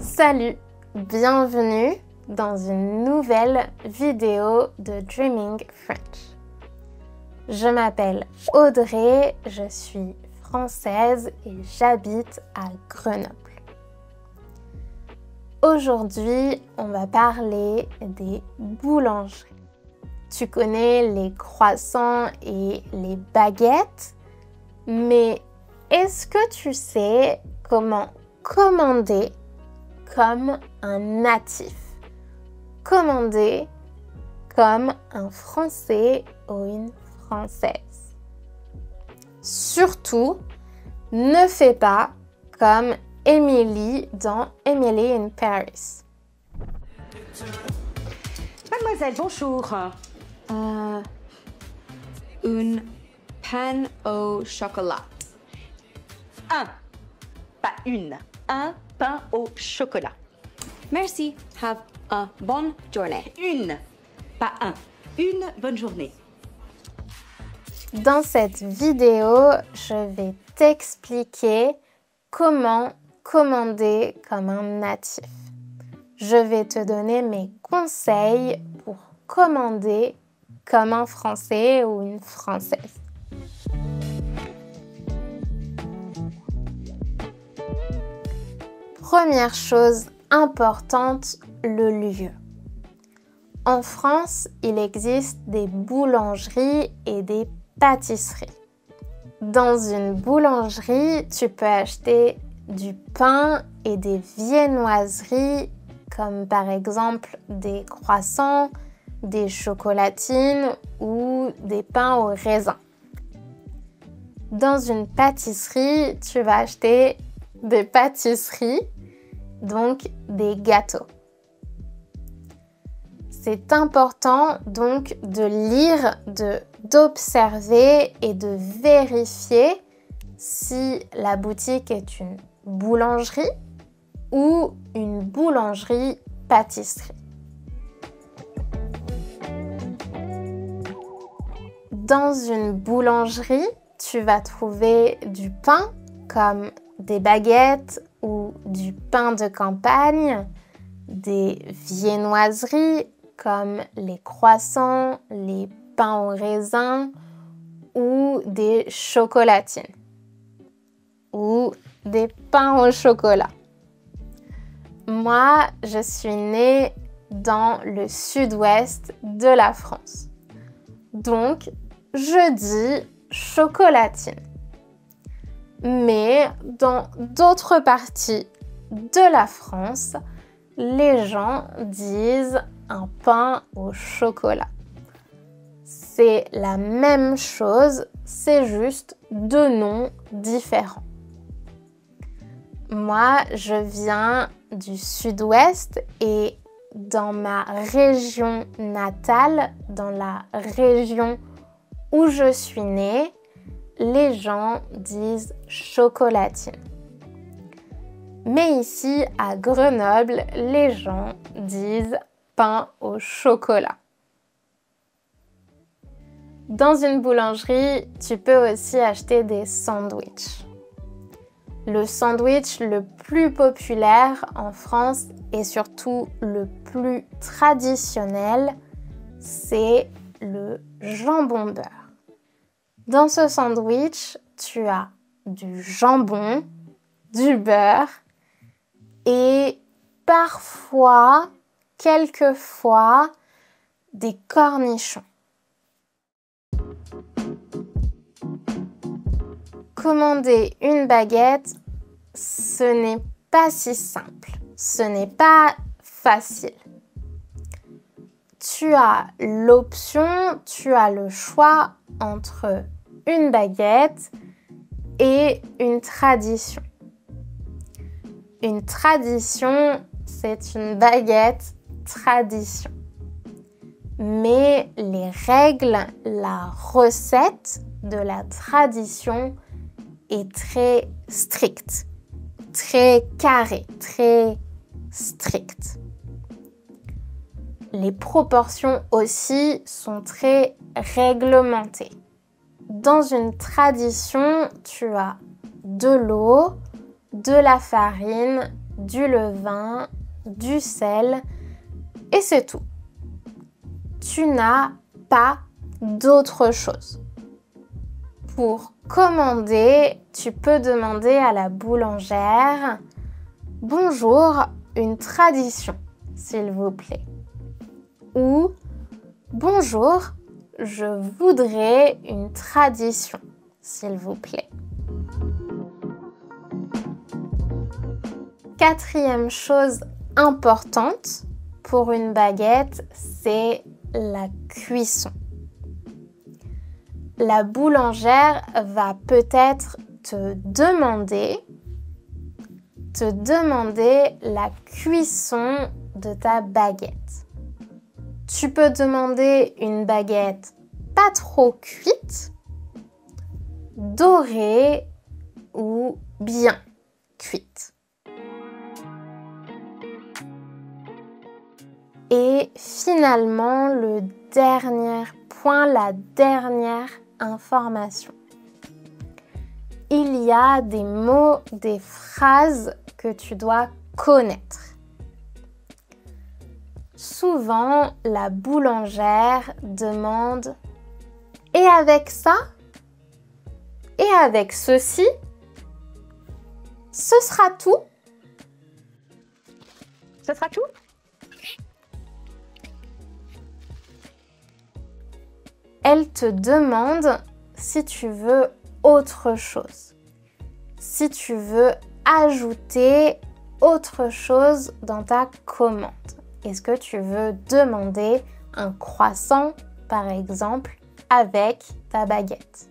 Salut, bienvenue dans une nouvelle vidéo de Dreaming French. Je m'appelle Audrey, je suis française et j'habite à Grenoble. Aujourd'hui, on va parler des boulangeries. Tu connais les croissants et les baguettes, mais est-ce que tu sais comment commander comme un natif? Commander comme un Français ou une Française. Surtout, ne fais pas comme Emily dans Emily in Paris. Mademoiselle, bonjour. Une pain au chocolat. Un, pas une. Un pain au chocolat. Merci. Have a bonne journée. Une, pas un. Une bonne journée. Dans cette vidéo, je vais t'expliquer comment commander comme un natif. Je vais te donner mes conseils pour commander comme un Français ou une Française. Première chose importante, le lieu. En France, il existe des boulangeries et des pâtisseries. Dans une boulangerie, tu peux acheter du pain et des viennoiseries comme par exemple des croissants, des chocolatines ou des pains au raisin. Dans une pâtisserie, tu vas acheter des pâtisseries, donc des gâteaux. C'est important donc de lire, d'observer et de vérifier si la boutique est une boulangerie ou une boulangerie-pâtisserie. Dans une boulangerie, tu vas trouver du pain comme des baguettes ou du pain de campagne, des viennoiseries comme les croissants, les pains au raisin ou des chocolatines ou des pains au chocolat. Moi, je suis née dans le sud-ouest de la France. Donc, je dis chocolatine. Mais dans d'autres parties de la France, les gens disent un pain au chocolat. C'est la même chose, c'est juste deux noms différents. Moi, je viens du sud-ouest et dans ma région natale, dans la région où je suis née, les gens disent chocolatine. Mais ici, à Grenoble, les gens disent pain au chocolat. Dans une boulangerie, tu peux aussi acheter des sandwichs. Le sandwich le plus populaire en France et surtout le plus traditionnel, c'est le jambon beurre. Dans ce sandwich, tu as du jambon, du beurre et parfois, quelquefois, des cornichons. Commander une baguette, ce n'est pas si simple, ce n'est pas facile. Tu as l'option, tu as le choix entre une baguette et une tradition. Une tradition, c'est une baguette tradition. Mais les règles, la recette de la tradition est très stricte, très carrée, très stricte. Les proportions aussi sont très réglementées. Dans une tradition, tu as de l'eau, de la farine, du levain, du sel et c'est tout. Tu n'as pas d'autre chose. Pour commander, tu peux demander à la boulangère « Bonjour, une tradition, s'il vous plaît » ou « Bonjour, je voudrais une tradition, s'il vous plaît ». Quatrième chose importante pour une baguette, c'est la cuisson. La boulangère va peut-être te demander la cuisson de ta baguette. Tu peux demander une baguette pas trop cuite, dorée ou bien cuite. Et finalement, le dernier point, la dernière information. Il y a des mots, des phrases que tu dois connaître. Souvent, la boulangère demande « Et avec ça? Et avec ceci? Ce sera tout? » Ce sera tout? Elle te demande si tu veux autre chose, si tu veux ajouter autre chose dans ta commande. Est-ce que tu veux demander un croissant, par exemple, avec ta baguette?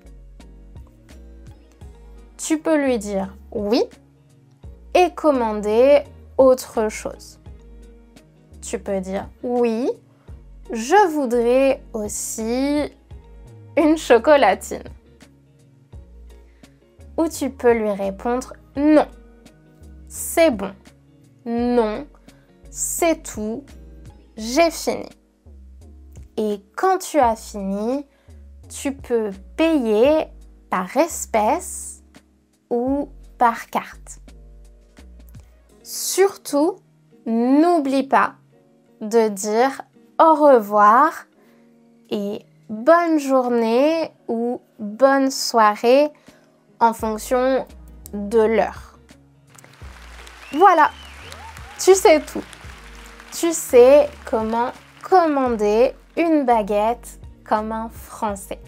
Tu peux lui dire oui et commander autre chose. Tu peux dire oui, je voudrais aussi une chocolatine. Ou tu peux lui répondre non, c'est bon, non, c'est tout, j'ai fini. Et quand tu as fini, tu peux payer par espèce ou par carte. Surtout, n'oublie pas de dire au revoir et bonne journée ou bonne soirée en fonction de l'heure. Voilà, tu sais tout. Tu sais comment commander une baguette comme un Français.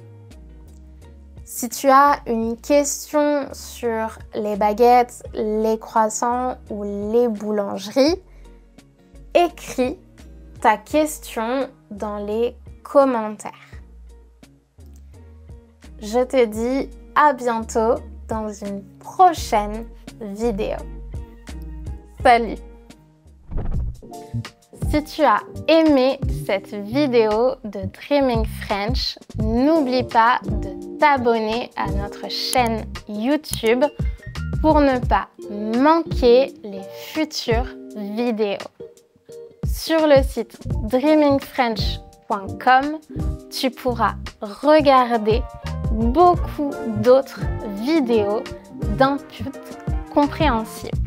Si tu as une question sur les baguettes, les croissants ou les boulangeries, écris ta question dans les commentaires. Je te dis à bientôt dans une prochaine vidéo. Salut! Si tu as aimé cette vidéo de Dreaming French, n'oublie pas de t'abonner à notre chaîne YouTube pour ne pas manquer les futures vidéos. Sur le site dreamingfrench.com, tu pourras regarder beaucoup d'autres vidéos d'input compréhensibles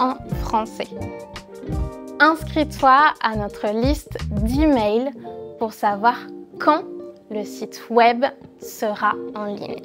en français. Inscris-toi à notre liste d'emails pour savoir quand le site web sera en ligne.